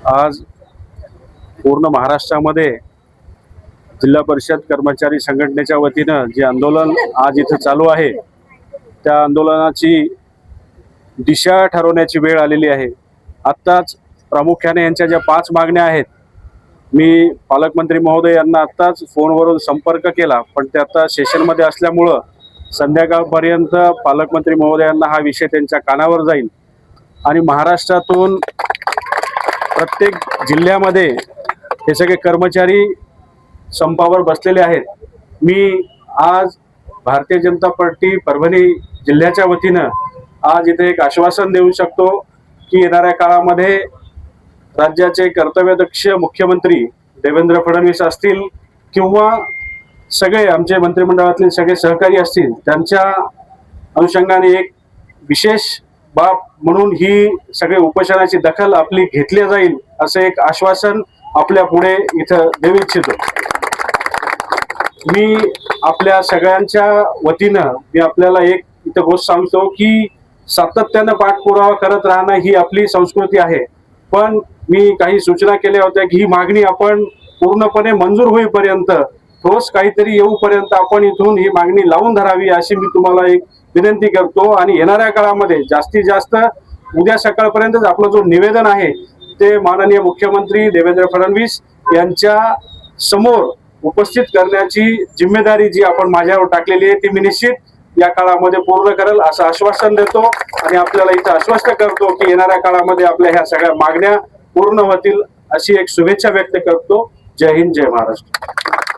आज पूर्ण महाराष्ट्रामध्ये जिल्हा परिषद कर्मचारी संघटनेच्या वतीनं जे आंदोलन आज इथं चालू आहे, त्या आंदोलनाची दिशा ठरवण्याची वेळ आलेली आहे। आत्ताच प्रामुख्याने यांच्या ज्या 5 मागण्या आहेत, मी पालकमंत्री महोदय यांना आत्ताच फोनवरून संपर्क केला, पण ते आता सेशनमध्ये असल्यामुळं संध्याकाळपर्यंत पालकमंत्री महोदयांना हा विषय त्यांच्या कानावर जाईल आणि महाराष्ट्रातून प्रत्येक जिल्ह्यामध्ये हे सगळे कर्मचारी संपावर बसलेले आहेत। मी आज भारतीय जनता पार्टी परभणी जिल्ह्याच्या वतीनं आज इथे एक आश्वासन देऊ शकतो की येणाऱ्या काळामध्ये राज्याचे कर्तव्यदक्ष मुख्यमंत्री देवेंद्र फडणवीस असतील किंवा सगळे आमचे मंत्रिमंडळातले सगळे सहकारी असतील, त्यांच्या अनुषंगाने एक विशेष बाब म्हणून ही सगळे उपोषणाची दखल आपली घेतली जाईल, असं एक आश्वासन आपल्या पुढे इथं देऊ इच्छितो। मी आपल्या सगळ्यांच्या वतीनं मी आपल्याला एक इथं गोष्ट सांगतो की सातत्यानं पाठपुरावा करत राहणं ही आपली संस्कृती आहे, पण मी काही सूचना केल्या होत्या की ही मागणी आपण पूर्णपणे मंजूर होईपर्यंत, ठोस काहीतरी येऊपर्यंत आपण इथून ही मागणी लावून धरावी अशी मी तुम्हाला एक विनंती करतो। आणि येणाऱ्या काळामध्ये जास्तीत जास्त उद्या सकाळपर्यंतच आपलं जो निवेदन आहे ते माननीय मुख्यमंत्री देवेंद्र फडणवीस यांच्या समोर उपस्थित करण्याची जिम्मेदारी जी आपण माझ्यावर टाकलेली आहे ती मी निश्चित या काळामध्ये पूर्ण करेल असं आश्वासन देतो आणि आपल्याला इथं आश्वस्त करतो की येणाऱ्या काळामध्ये आपल्या ह्या सगळ्या मागण्या पूर्ण होतील अशी एक शुभेच्छा व्यक्त करतो। जय हिंद, जय महाराष्ट्र।